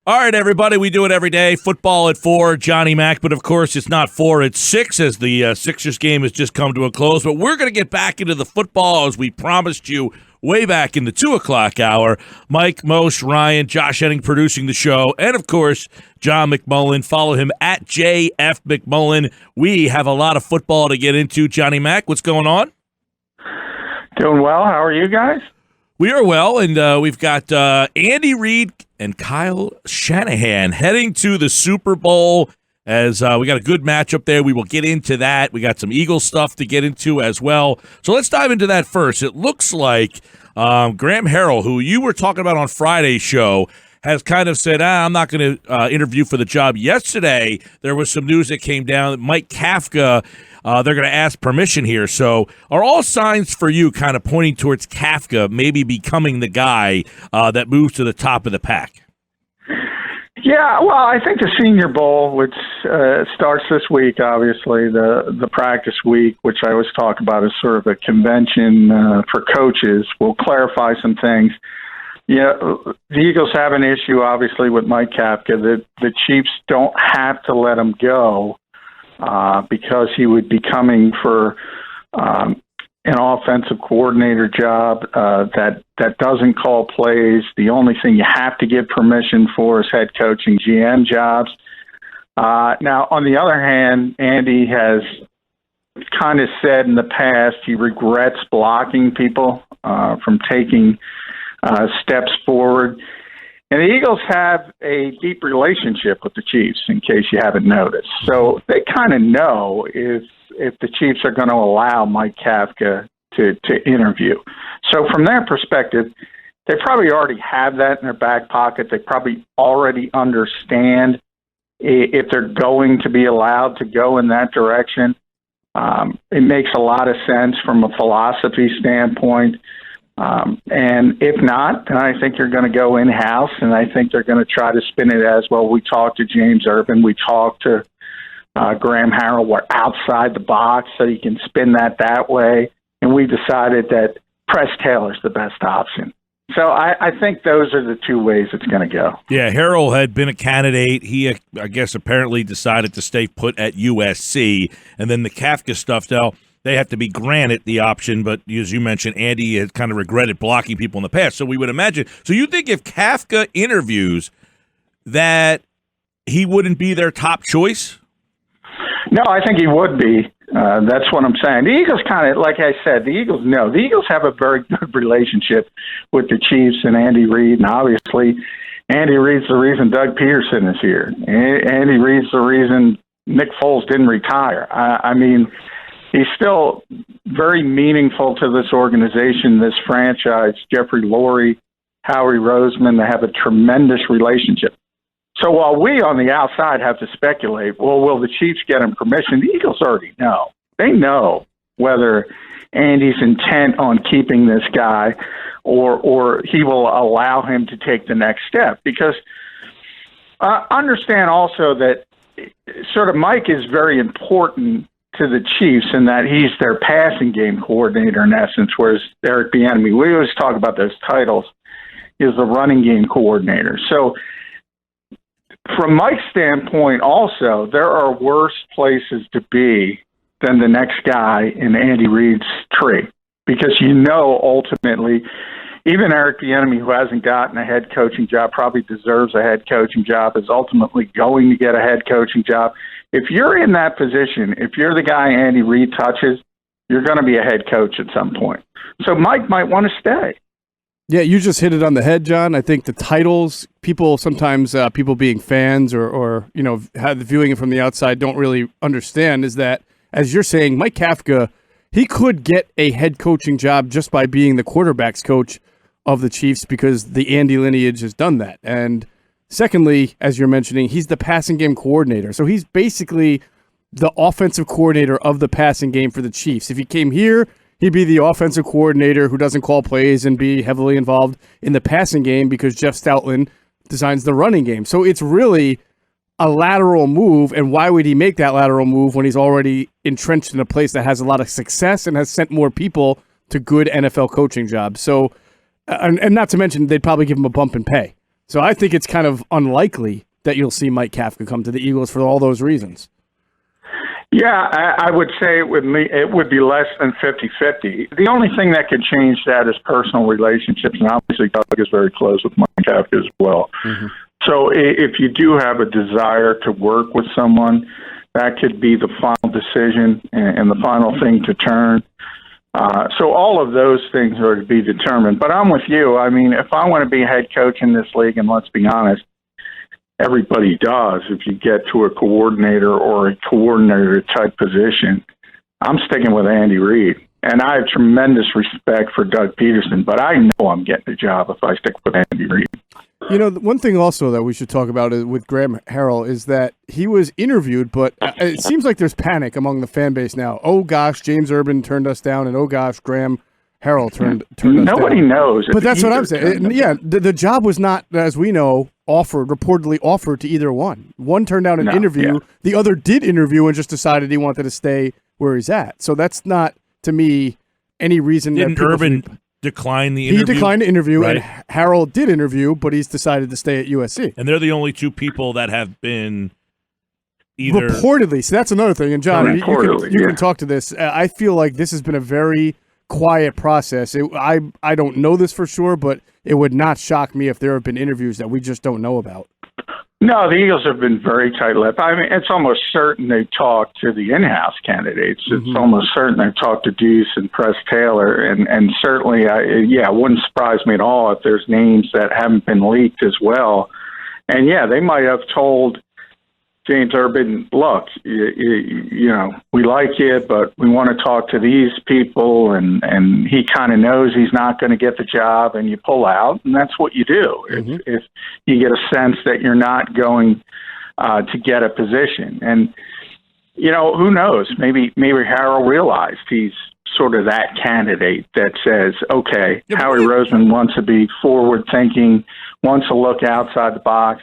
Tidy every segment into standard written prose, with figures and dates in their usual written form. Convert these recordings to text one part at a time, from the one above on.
All right, everybody, we do it every day. Football at 4, Johnny Mac, but of course it's not 4, it's 6 as the Sixers game has just come to a close. But we're going to get back into the football as we promised you way back in the 2 o'clock hour. Mike, Moshe, Ryan, Josh Henning producing the show, and of course, John McMullen. Follow him at JF McMullen. We have a lot of football to get into. Johnny Mac, what's going on? Doing well. How are you guys? We are well, and we've got Andy Reid and Kyle Shanahan heading to the Super Bowl as we got a good matchup there. We will get into that. We got some Eagles stuff to get into as well. So let's dive into that first. It looks like Graham Harrell, who you were talking about on Friday's show, has kind of said, I'm not going to interview for the job. Yesterday, there was some news that came down that Mike Kafka, they're going to ask permission here. So are all signs for you kind of pointing towards Kafka maybe becoming the guy that moves to the top of the pack? Yeah, well, I think the Senior Bowl, which starts this week, obviously, the practice week, which I always talk about as sort of a convention for coaches, will clarify some things. Yeah, the Eagles have an issue, obviously, with Mike Kafka. The Chiefs don't have to let him go because he would be coming for an offensive coordinator job that doesn't call plays. The only thing you have to give permission for is head coaching GM jobs. Now, on the other hand, Andy has kind of said in the past he regrets blocking people from taking steps forward. And the Eagles have a deep relationship with the Chiefs, in case you haven't noticed. So they kind of know if the Chiefs are going to allow Mike Kafka to interview. So from their perspective, they probably already have that in their back pocket. They probably already understand if they're going to be allowed to go in that direction. It makes a lot of sense from a philosophy standpoint. And if not, then I think you're going to go in-house, and I think they're going to try to spin it as, well, we talked to James Urban, we talked to Graham Harrell, we're outside the box, so you can spin that way, and we decided that Press Taylor's the best option. So I think those are the two ways it's going to go. Yeah, Harrell had been a candidate. He, I guess, apparently decided to stay put at USC, and then the Kafka stuff, now, they have to be granted the option, but as you mentioned, Andy had kind of regretted blocking people in the past. So we would imagine. So you think if Kafka interviews that he wouldn't be their top choice? No, I think he would be. That's what I'm saying. The Eagles kind of, like I said, the Eagles know. The Eagles have a very good relationship with the Chiefs and Andy Reid, and obviously Andy Reid's the reason Doug Peterson is here. Andy Reid's the reason Nick Foles didn't retire. I mean, he's still very meaningful to this organization, this franchise. Jeffrey Lurie, Howie Roseman, they have a tremendous relationship. So while we on the outside have to speculate, well, will the Chiefs get him permission? The Eagles already know. They know whether Andy's intent on keeping this guy or he will allow him to take the next step. Because understand also that sort of Mike is very important to the Chiefs in that he's their passing game coordinator in essence, whereas Eric Bieniemy, we always talk about those titles, is the running game coordinator. So from Mike's standpoint also, there are worse places to be than the next guy in Andy Reid's tree, because you know ultimately even Eric Bieniemy, who hasn't gotten a head coaching job, probably deserves a head coaching job, is ultimately going to get a head coaching job. If you're in that position, if you're the guy Andy Reid touches, you're going to be a head coach at some point. So Mike might want to stay. Yeah, you just hit it on the head, John. I think the titles, people sometimes, people being fans or you know, viewing it from the outside don't really understand is that, as you're saying, Mike Kafka, he could get a head coaching job just by being the quarterback's coach of the Chiefs because the Andy lineage has done that. And secondly, as you're mentioning, he's the passing game coordinator. So he's basically the offensive coordinator of the passing game for the Chiefs. If he came here, he'd be the offensive coordinator who doesn't call plays and be heavily involved in the passing game because Jeff Stoutland designs the running game. So it's really a lateral move, and why would he make that lateral move when he's already entrenched in a place that has a lot of success and has sent more people to good NFL coaching jobs? So, and not to mention, they'd probably give him a bump in pay. So I think it's kind of unlikely that you'll see Mike Kafka come to the Eagles for all those reasons. Yeah, I would say it would be less than 50-50. The only thing that could change that is personal relationships, and obviously Doug is very close with Mike Kafka as well. Mm-hmm. So if you do have a desire to work with someone, that could be the final decision and the final thing to turn. So all of those things are to be determined. But I'm with you. I mean, if I want to be head coach in this league, and let's be honest, everybody does. If you get to a coordinator or a coordinator type position, I'm sticking with Andy Reid. And I have tremendous respect for Doug Peterson, but I know I'm getting a job if I stick with Andy Reid. You know, one thing also that we should talk about with Graham Harrell is that he was interviewed, but it seems like there's panic among the fan base now. Oh, gosh, James Urban turned us down, and oh, gosh, Graham Harrell turned us down. Nobody knows. But that's what I'm saying. Yeah, the job was not, as we know, reportedly offered to either one. One turned down an interview. Yeah. The other did interview and just decided he wanted to stay where he's at. So that's not, to me, any reason that Urban decline the interview? He declined the interview, right. And Harrell did interview, but he's decided to stay at USC. And they're the only two people that have been either... Reportedly. So that's another thing. And, John, you can talk to this. I feel like this has been a very quiet process. I don't know this for sure, but it would not shock me if there have been interviews that we just don't know about. No, the Eagles have been very tight-lipped. I mean, it's almost certain they talked to the in-house candidates. It's almost certain they talked to Deuce and Press Taylor, and certainly, it wouldn't surprise me at all if there's names that haven't been leaked as well. And, yeah, they might have told James Urban, look, you know, we like you, but we want to talk to these people, and he kind of knows he's not going to get the job, and you pull out, and that's what you do. If you get a sense that you're not going to get a position. And, you know, who knows? Maybe Harrell realized he's sort of that candidate that says, okay, Howie Roseman wants to be forward-thinking, wants to look outside the box.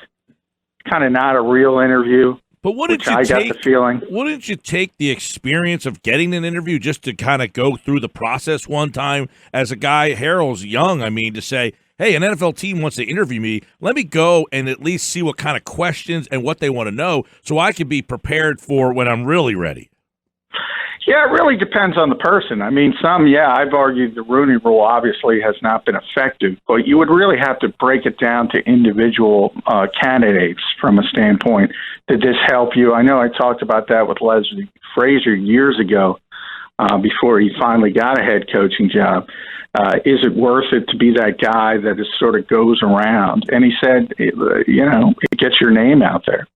Kind of not a real interview. But wouldn't you take the experience of getting an interview just to kind of go through the process one time as a guy? Harrell's young. I mean, to say, hey, an NFL team wants to interview me. Let me go and at least see what kind of questions and what they want to know so I can be prepared for when I'm really ready. Yeah, it really depends on the person. I mean, I've argued the Rooney Rule obviously has not been effective, but you would really have to break it down to individual candidates from a standpoint. Did this help you? I know I talked about that with Leslie Frazier years ago before he finally got a head coaching job. Is it worth it to be that guy that is sort of goes around? And he said, you know, it gets your name out there.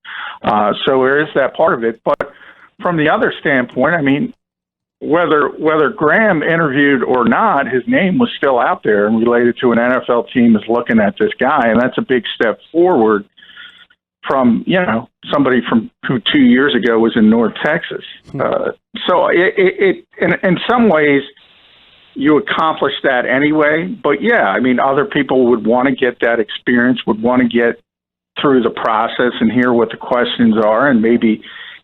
So there is that part of it. But from the other standpoint, I mean, whether Graham interviewed or not, his name was still out there and related to an NFL team is looking at this guy, and that's a big step forward from, you know, somebody who 2 years ago was in North Texas. So it in some ways you accomplish that anyway. But yeah, I mean, other people would want to get that experience, would want to get through the process and hear what the questions are, and maybe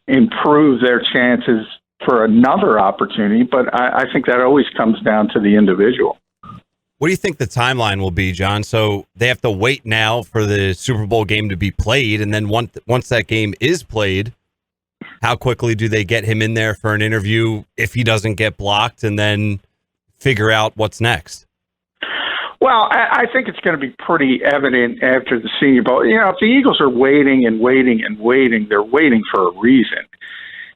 improve their chances for another opportunity, but I think that always comes down to the individual. What do you think the timeline will be, John? So they have to wait now for the Super Bowl game to be played, and then once that game is played, how quickly do they get him in there for an interview if he doesn't get blocked, and then figure out what's next? Well, I think it's going to be pretty evident after the Senior Bowl. You know, if the Eagles are waiting and waiting and waiting, they're waiting for a reason.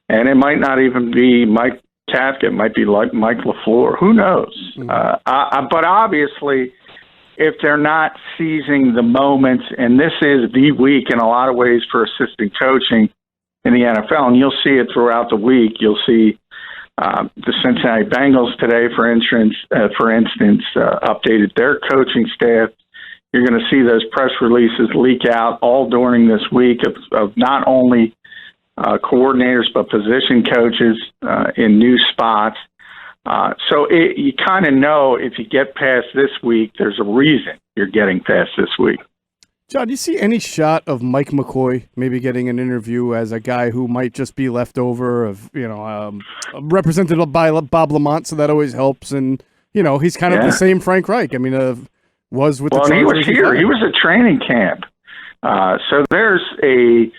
And it might not even be Mike Kafka. It might be like Mike LaFleur. Who knows? But obviously, if they're not seizing the moments, and this is the week in a lot of ways for assistant coaching in the NFL, and you'll see it throughout the week. You'll see the Cincinnati Bengals today, for instance, updated their coaching staff. You're going to see those press releases leak out all during this week of not only coordinators, but position coaches in new spots. So you kind of know if you get past this week, there's a reason you're getting past this week. John, do you see any shot of Mike McCoy maybe getting an interview as a guy who might just be left over of, you know, represented by Bob Lamont, so that always helps. And, you know, he's kind of the same Frank Reich. I mean, was with the Well, Chargers. he was here. He was at training camp. So there's a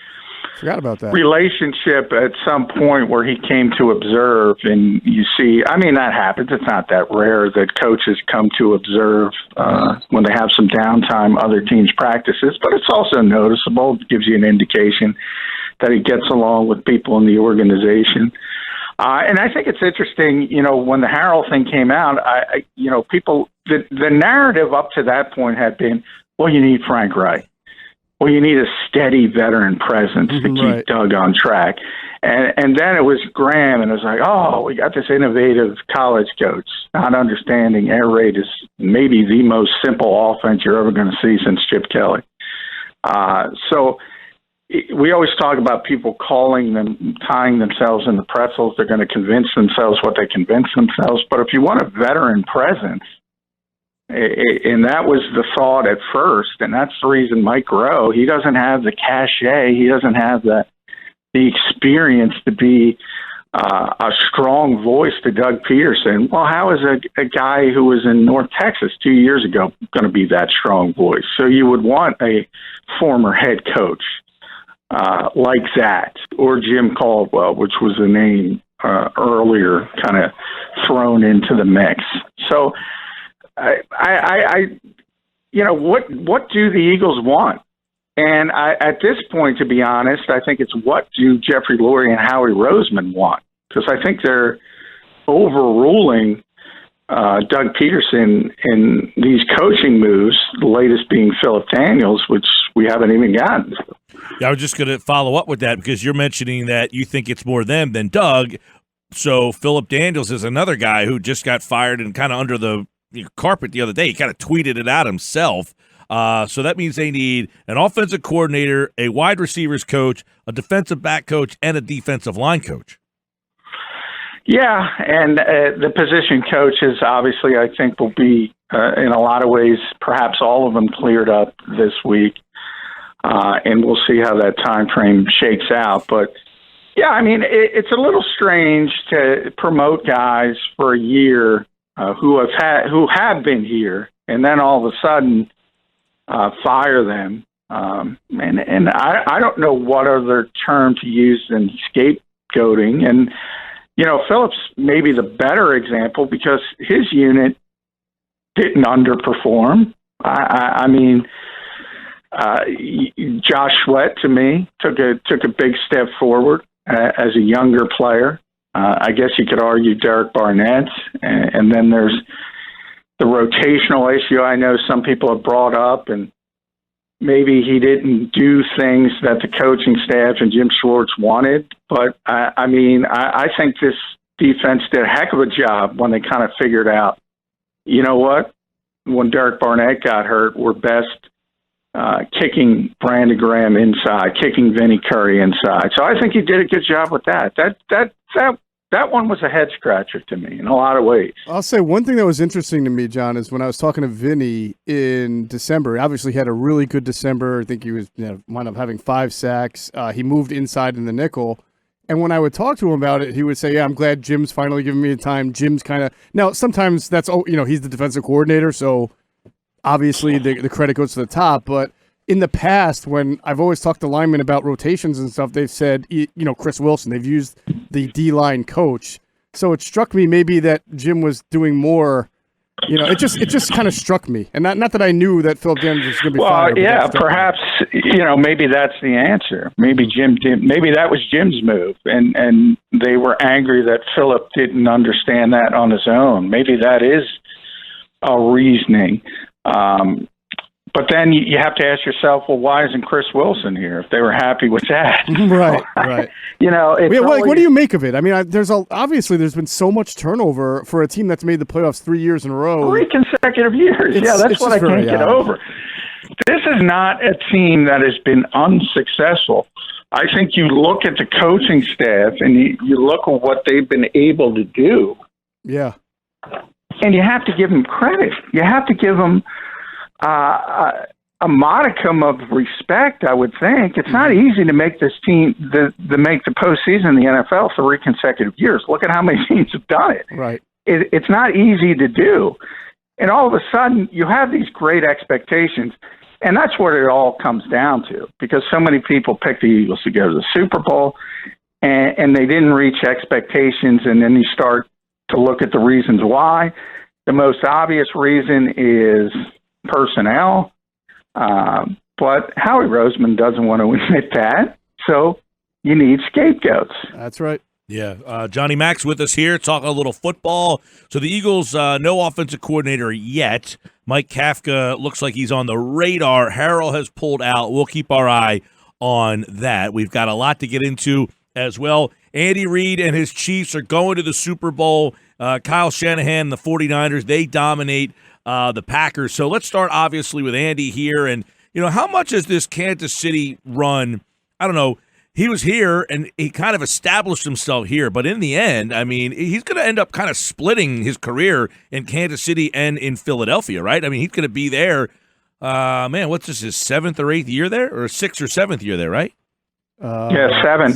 forgot about that relationship at some point where he came to observe, and you see, I mean, that happens. It's not that rare that coaches come to observe when they have some downtime, other teams' practices, but it's also noticeable. It gives you an indication that he gets along with people in the organization. And I think it's interesting, when the Harrell thing came out, people, the narrative up to that point had been, well, you need Frank Reich. Well, you need a steady veteran presence to keep Doug on track. And then it was Graham, and it was like, oh, we got this innovative college coach, not understanding air raid is maybe the most simple offense you're ever going to see since Chip Kelly. So we always talk about people tying themselves in the pretzels. They're going to convince themselves what they convince themselves. But if you want a veteran presence, and that was the thought at first, and that's the reason Mike Rowe, he doesn't have the cachet, he doesn't have the experience to be a strong voice to Doug Peterson. Well, how is a guy who was in North Texas 2 years ago going to be that strong voice? So you would want a former head coach like that, or Jim Caldwell, which was a name earlier kind of thrown into the mix. So what do the Eagles want? And at this point, to be honest, I think it's what do Jeffrey Lurie and Howie Roseman want? Because I think they're overruling Doug Peterson in these coaching moves, the latest being Philip Daniels, which we haven't even gotten. Yeah, I was just going to follow up with that because you're mentioning that you think it's more them than Doug. So Philip Daniels is another guy who just got fired and kind of under the carpet the other day. He kind of tweeted it out himself. So that means they need an offensive coordinator, a wide receivers coach, a defensive back coach, and a defensive line coach. Yeah, and the position coaches, obviously, I think will be, in a lot of ways, perhaps all of them cleared up this week. And we'll see how that time frame shakes out. But, yeah, I mean, it's a little strange to promote guys for a year who have been here, and then all of a sudden fire them. And I don't know what other term to use than scapegoating. And, Phillips may be the better example because his unit didn't underperform. I mean, Josh Sweat, to me, took a big step forward as a younger player. I guess you could argue Derek Barnett, and then there's the rotational issue I know some people have brought up, and maybe he didn't do things that the coaching staff and Jim Schwartz wanted. But, I think this defense did a heck of a job when they kind of figured out, you know what, when Derek Barnett got hurt, we're best kicking Brandon Graham inside, kicking Vinnie Curry inside. So I think he did a good job with that. That one was a head scratcher to me in a lot of ways. I'll say one thing that was interesting to me, John, is when I was talking to Vinny in December. Obviously, he had a really good December. I think he was wound up having 5 sacks. He moved inside in the nickel. And when I would talk to him about it, he would say, yeah, I'm glad Jim's finally giving me the time. Jim's kind of – now, sometimes that's – he's the defensive coordinator, so obviously the credit goes to the top. But in the past, when I've always talked to linemen about rotations and stuff, they've said, Chris Wilson, they've used the D-line coach. So it struck me maybe that Jim was doing more. It just kind of struck me. And not that I knew that Philip Daniels was going to be fired. Well, yeah, perhaps, maybe that's the answer. Maybe that was Jim's move. And they were angry that Philip didn't understand that on his own. Maybe that is a reasoning. But then you have to ask yourself, well, why isn't Chris Wilson here? If they were happy with that, right. What do you make of it? I mean, obviously there's been so much turnover for a team that's made the playoffs 3 years in a row. 3 consecutive years. That's what I can't get over. This is not a team that has been unsuccessful. I think you look at the coaching staff and you look at what they've been able to do. Yeah. And you have to give them credit. You have to give them a modicum of respect, I would think. It's not easy to make this team make the postseason in the NFL 3 consecutive years. Look at how many teams have done it. Right. It's not easy to do. And all of a sudden, you have these great expectations. And that's what it all comes down to, because so many people pick the Eagles to go to the Super Bowl, and they didn't reach expectations. And then you start to look at the reasons why. The most obvious reason is personnel. But Howie Roseman doesn't want to admit that. So you need scapegoats. That's right. Yeah, Johnny Mac's with us here, talking a little football. So the Eagles, no offensive coordinator yet. Mike Kafka looks like he's on the radar. Harrell has pulled out. We'll keep our eye on that. We've got a lot to get into as well. Andy Reid and his Chiefs are going to the Super Bowl. Kyle Shanahan and the 49ers, they dominate the Packers. So let's start, obviously, with Andy here. And, how much is this Kansas City run? I don't know. He was here, and he kind of established himself here. But in the end, I mean, he's going to end up kind of splitting his career in Kansas City and in Philadelphia, right? I mean, he's going to be there. What's this, his 7th or 8th year there? Or 6th or 7th year there, right? Yeah, 7.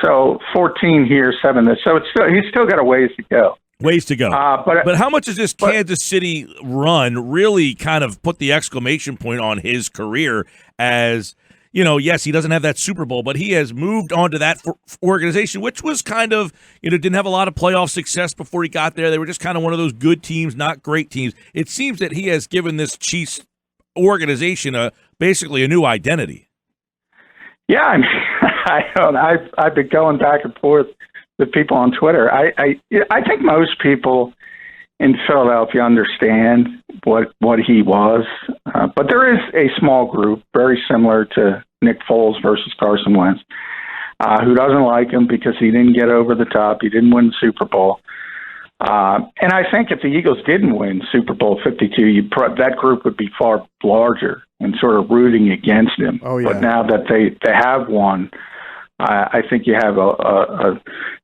So 14 here, 7 there. So he's still got a ways to go. Ways to go. But how much does this Kansas City run really kind of put the exclamation point on his career as – yes, he doesn't have that Super Bowl, but he has moved on to that organization, which was kind of, didn't have a lot of playoff success before he got there. They were just kind of one of those good teams, not great teams. It seems that he has given this Chiefs organization basically a new identity. Yeah, I mean, I've been going back and forth with people on Twitter. I think most people in Philadelphia understand what he was, but there is a small group very similar to Nick Foles versus Carson Wentz who doesn't like him because he didn't get over the top. He didn't win the Super Bowl. And I think if the Eagles didn't win Super Bowl 52, that group would be far larger and sort of rooting against him. Oh, yeah. But now that they have won, I think you have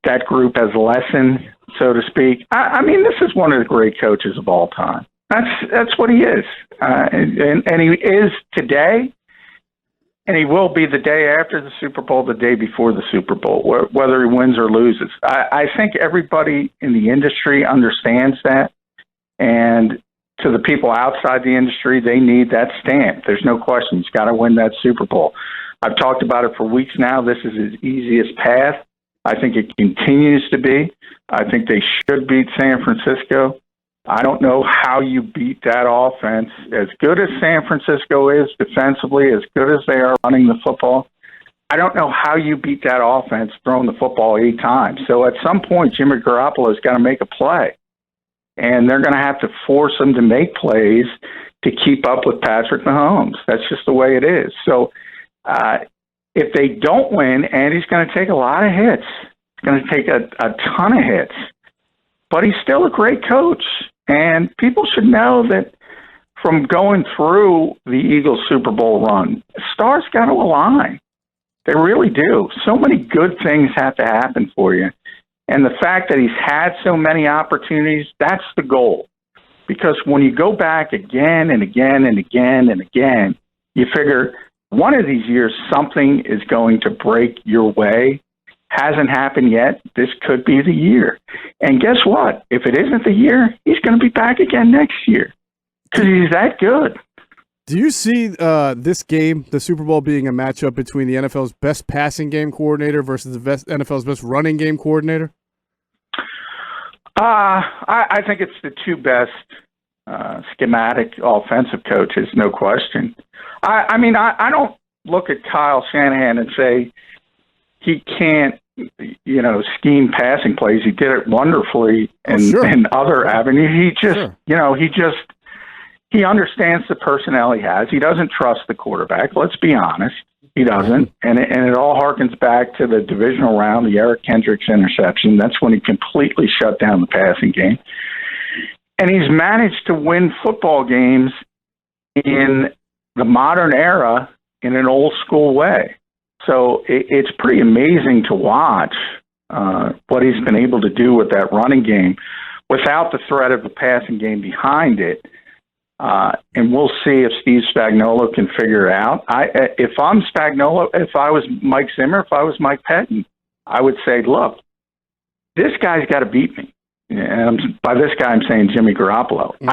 that group has lessened, so to speak. I mean, this is one of the great coaches of all time. That's what he is, and he is today, and he will be the day after the Super Bowl, the day before the Super Bowl, whether he wins or loses. I think everybody in the industry understands that, and to the people outside the industry, they need that stamp. There's no question. He's got to win that Super Bowl. I've talked about it for weeks now. This is his easiest path. I think it continues to be. I think they should beat San Francisco. I don't know how you beat that offense. As good as San Francisco is defensively, as good as they are running the football, I don't know how you beat that offense throwing the football 8 times. So at some point, Jimmy Garoppolo's got to make a play. And they're going to have to force him to make plays to keep up with Patrick Mahomes. That's just the way it is. So if they don't win, Andy's going to take a lot of hits. He's going to take a ton of hits. But he's still a great coach. And people should know that from going through the Eagles Super Bowl run, stars got to align. They really do. So many good things have to happen for you. And the fact that he's had so many opportunities, that's the goal. Because when you go back again and again and again and again, you figure one of these years something is going to break your way. Hasn't happened yet. This could be the year. And guess what? If it isn't the year, he's going to be back again next year because he's that good. Do you see this game, the Super Bowl, being a matchup between the NFL's best passing game coordinator versus the NFL's best running game coordinator? I think it's the two best schematic offensive coaches, no question. I mean, I don't look at Kyle Shanahan and say he can't, scheme passing plays. He did it wonderfully in other avenues. He understands the personnel he has. He doesn't trust the quarterback. Let's be honest. He doesn't. And it all harkens back to the divisional round, the Eric Kendricks interception. That's when he completely shut down the passing game. And he's managed to win football games in the modern era in an old school way. So it's pretty amazing to watch what he's been able to do with that running game without the threat of the passing game behind it. And we'll see if Steve Spagnuolo can figure it out. If I'm Spagnuolo, if I was Mike Zimmer, if I was Mike Pettin, I would say, look, this guy's got to beat me. and by this guy I'm saying Jimmy Garoppolo. Mm-hmm.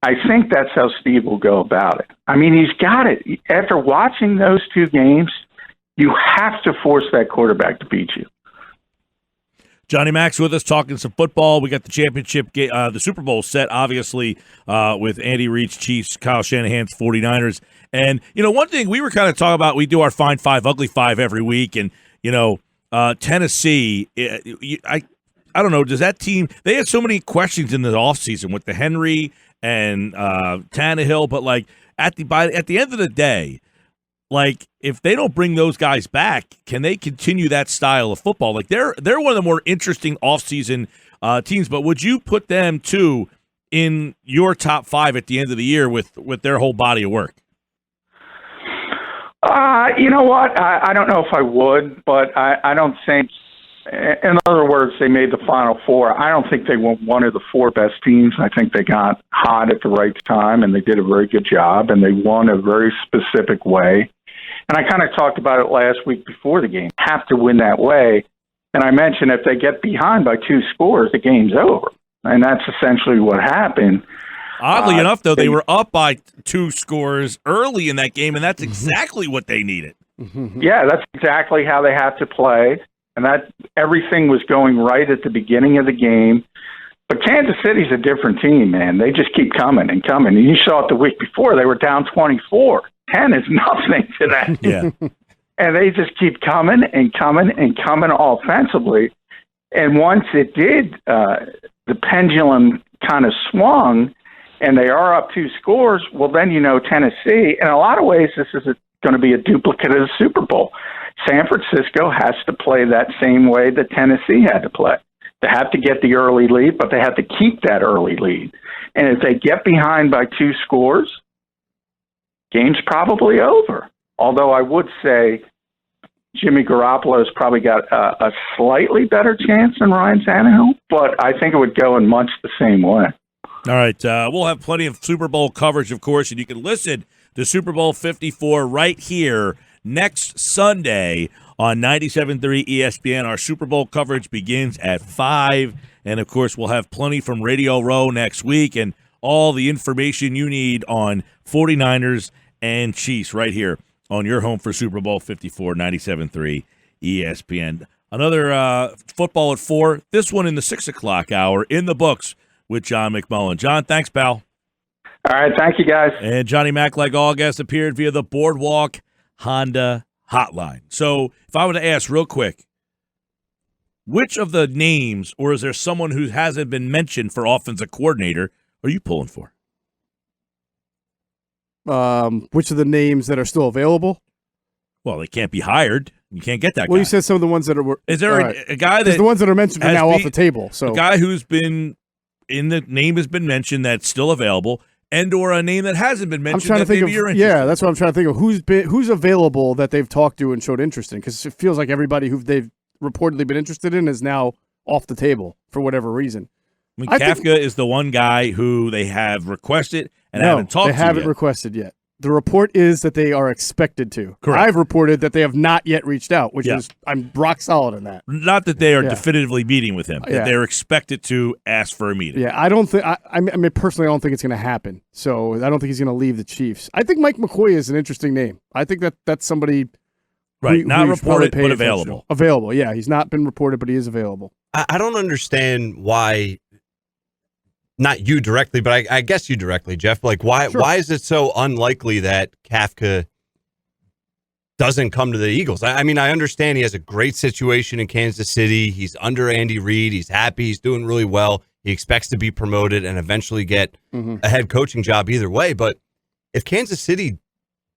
I think that's how Steve will go about it. I mean, he's got it. After watching those two games, you have to force that quarterback to beat you. Johnny Mac's with us talking some football. We got the championship, the Super Bowl set, obviously, with Andy Reid's Chiefs, Kyle Shanahan's 49ers. And, one thing we were kind of talking about, we do our Fine Five, Ugly Five every week. And, Tennessee, I don't know, does that team, they had so many questions in the offseason with the Henry and Tannehill, but, like, at the end of the day, like, if they don't bring those guys back, can they continue that style of football? Like, they're one of the more interesting offseason teams, but would you put them, too, in your top 5 at the end of the year with their whole body of work? You know what? I don't know if I would, but I don't think, in other words, they made the Final Four. I don't think they were one of the 4 best teams. I think they got hot at the right time, and they did a very good job, and they won a very specific way. And I kind of talked about it last week before the game. Have to win that way. And I mentioned if they get behind by 2 scores, the game's over. And that's essentially what happened. Oddly enough, though, they were up by 2 scores early in that game, and that's exactly what they needed. Yeah, that's exactly how they have to play. And that everything was going right at the beginning of the game. But Kansas City's a different team, man. They just keep coming and coming. And you saw it the week before. They were down 24. 10 is nothing to that. Yeah. And they just keep coming and coming and coming offensively. And once it did, the pendulum kind of swung, and they are up 2 scores, well, then Tennessee, in a lot of ways, this is going to be a duplicate of the Super Bowl. San Francisco has to play that same way that Tennessee had to play. They have to get the early lead, but they have to keep that early lead. And if they get behind by 2 scores, game's probably over. Although I would say Jimmy Garoppolo's probably got a slightly better chance than Ryan Tannehill, but I think it would go in much the same way. All right. We'll have plenty of Super Bowl coverage, of course, and you can listen to Super Bowl 54 right here next Sunday on 97.3 ESPN. Our Super Bowl coverage begins at 5, and, of course, we'll have plenty from Radio Row next week and all the information you need on 49ers and Chiefs right here on your home for Super Bowl 54, 97.3 ESPN. Another football at 4, this one in the 6 o'clock hour in the books with John McMullen. John, thanks, pal. All right, thank you, guys. And Johnny Mac, like all guests, appeared via the Boardwalk Honda hotline. So if I were to ask real quick, which of the names, or is there someone who hasn't been mentioned for offensive coordinator, are you pulling for? Which of the names that are still available? Well, they can't be hired. You can't get that guy. Well, you said some of the ones that are. Is there a guy that the ones that are mentioned are now off the table? So a guy who's been in the name has been mentioned that's still available, and or a name that hasn't been mentioned. I'm trying to think of. Yeah, that's what I'm trying to think of. Who's available that they've talked to and showed interest in? Because it feels like everybody who they've reportedly been interested in is now off the table for whatever reason. I mean, Kafka is the one guy who they have requested and haven't talked to. They haven't requested yet. The report is that they are expected to. Correct. I've reported that they have not yet reached out, which is I'm rock solid in that. Not that they are definitively meeting with him. That they're expected to ask for a meeting. Yeah, I don't think. I mean, personally, I don't think it's going to happen. So I don't think he's going to leave the Chiefs. I think Mike McCoy is an interesting name. I think that's somebody. Right, not reported but available. Available, yeah. He's not been reported, but he is available. I don't understand why. Not you directly, but I guess you directly, Jeff. Like, why is it so unlikely that Kafka doesn't come to the Eagles? I mean, I understand he has a great situation in Kansas City. He's under Andy Reid. He's happy. He's doing really well. He expects to be promoted and eventually get a head coaching job either way. But if Kansas City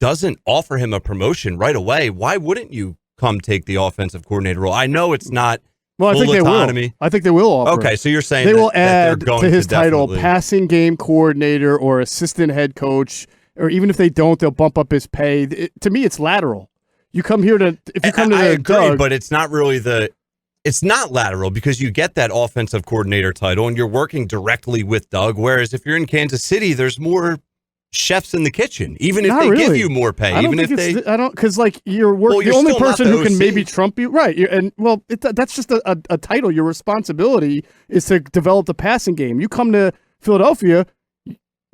doesn't offer him a promotion right away, why wouldn't you come take the offensive coordinator role? I know it's not. Well, I think autonomy. They will. I think they will offer. Okay, so you're saying they will add that to his title definitely passing game coordinator or assistant head coach, or even if they don't, they'll bump up his pay. To me, it's lateral. You come here to if you come to I agree, Doug, but it's not really it's not lateral because you get that offensive coordinator title and you're working directly with Doug. Whereas if you're in Kansas City, there's more chefs in the kitchen, even if Not they give really. you more pay. I don't Even think if it's. they, I don't because like you're Well, the you're only still not person the who can OC. maybe trump you, right? That's just a title. Your responsibility is to develop the passing game. You come to Philadelphia.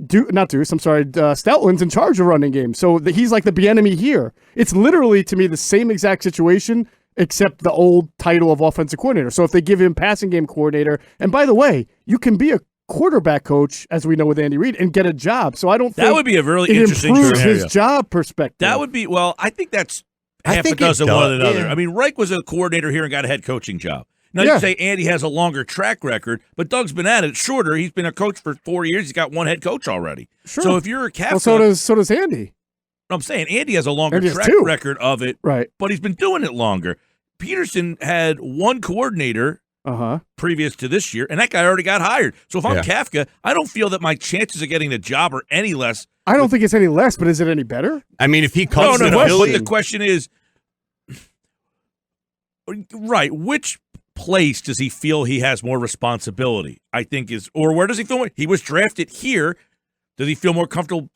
Stoutland's in charge of running game, so he's like the Bieniemy here. It's literally to me the same exact situation, except the old title of offensive coordinator. So if they give him passing game coordinator, and by the way, you can be a quarterback coach, as we know with Andy Reid, and get a job. So I don't think That would be a really it interesting improves scenario. his job perspective. That would be, well, I think that's I half a think it dozen does, one another. yeah. I mean, Reich was a coordinator here and got a head coaching job. Now, you Yeah. say Andy has a longer track record, but Doug's been at it shorter. He's been a coach for 4 years. He's got one head coach already. Sure. So if you're a Kafka, Well, so does Andy. I'm saying Andy has a longer Andy has track two. record of it, Right. but he's been doing it longer. Peterson had one coordinator previous to this year, and that guy already got hired. So if I'm Yeah. Kafka, I don't feel that my chances of getting the job are any less. I don't think it's any less, but is it any better? I mean, if he comes No, to but Philly, the question is, right, which place does he feel he has more responsibility? I think or where does he feel more? He was drafted here. Does he feel more comfortable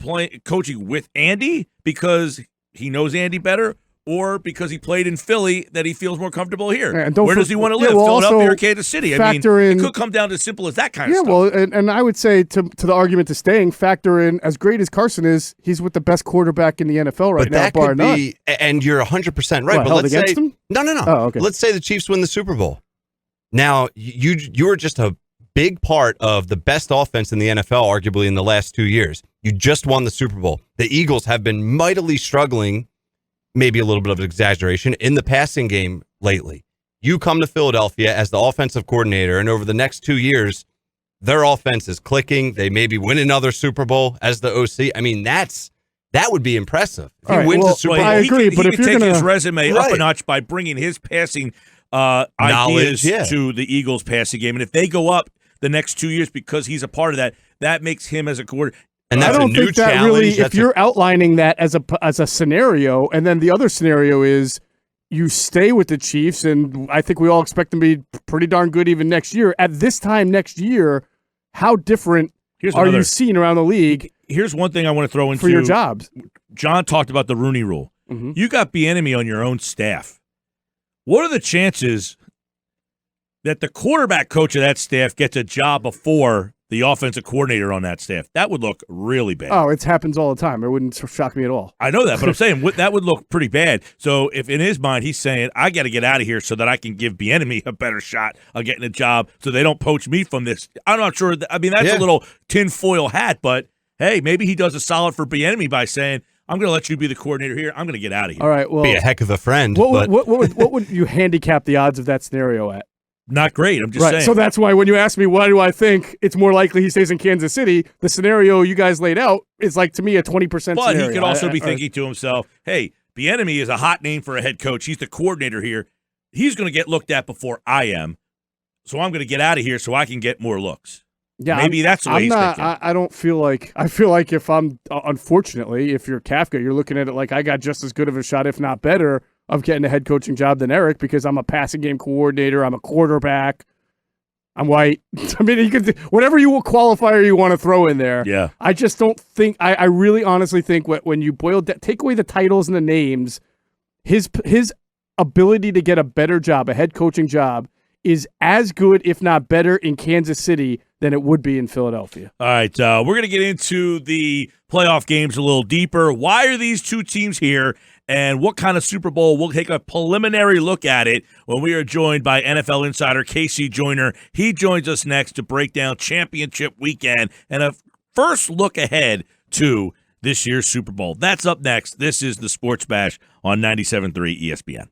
coaching with Andy because he knows Andy better, or because he played in Philly that he feels more comfortable here? And Where does he want to live? Philadelphia or Kansas City? I mean, it could come down to as simple as that kind of stuff. Well, and I would say to the argument to staying, factor in, as great as Carson is, he's with the best quarterback in the NFL right but now, that bar could none. be, and you're 100% right. What, But held let's against say, him? no. Oh, okay. Let's say the Chiefs win the Super Bowl. Now, you were just a big part of the best offense in the NFL, arguably in the last 2 years. You just won the Super Bowl. The Eagles have been mightily struggling, maybe a little bit of an exaggeration, in the passing game lately. You come to Philadelphia as the offensive coordinator, and over the next 2 years, their offense is clicking. They maybe win another Super Bowl as the OC. I mean, that would be impressive. If he wins the Super Bowl, I agree, but if he you're can take gonna his resume up Right. a notch by bringing his passing Knowledge, ideas to the Eagles passing game, and if they go up the next 2 years because he's a part of that, that makes him as a coordinator. and that's I don't a new think that challenge. really. That's If you're outlining that as a scenario, and then the other scenario is you stay with the Chiefs, and I think we all expect them to be pretty darn good even next year. At this time next year, how different are you seeing around the league? Here's one thing I want to throw into for your jobs. John talked about the Rooney Rule. Mhm. You got Bieniemy on your own staff. What are the chances that the quarterback coach of that staff gets a job before the offensive coordinator on that staff? That would look really bad. Oh, it happens all the time. It wouldn't shock me at all. I know that, but I'm saying that would look pretty bad. So if in his mind he's saying, I got to get out of here so that I can give Bieniemy a better shot of getting a job so they don't poach me from this. I'm not sure. I mean, that's a little tinfoil hat, but hey, maybe he does a solid for Bieniemy by saying, I'm going to let you be the coordinator here. I'm going to get out of here. All right. Well, be a heck of a friend. what but would you handicap the odds of that scenario at? Not great. I'm just Right. saying. So that's why when you ask me why do I think it's more likely he stays in Kansas City, the scenario you guys laid out is like to me a 20% But scenario. he could also be thinking to himself, hey, Bieniemy is a hot name for a head coach. He's the coordinator here. He's going to get looked at before I am. So I'm going to get out of here so I can get more looks. Yeah, Maybe that's the way I'm he's not. thinking. I don't feel like. I feel like if I'm, unfortunately, if you're Kafka, you're looking at it like I got just as good of a shot, if not better, of getting a head coaching job than Eric because I'm a passing game coordinator. I'm a quarterback. I'm white. I mean, you could whatever qualifier you want to throw in there. Yeah. I just don't think. I really honestly think when you take away the titles and the names, his ability to get a better job, a head coaching job, is as good, if not better, in Kansas City than it would be in Philadelphia. All right, we're going to get into the playoff games a little deeper. Why are these two teams here, and what kind of Super Bowl? We'll take a preliminary look at it when we are joined by NFL insider Casey Joyner. He joins us next to break down championship weekend and a first look ahead to this year's Super Bowl. That's up next. This is the Sports Bash on 97.3 ESPN.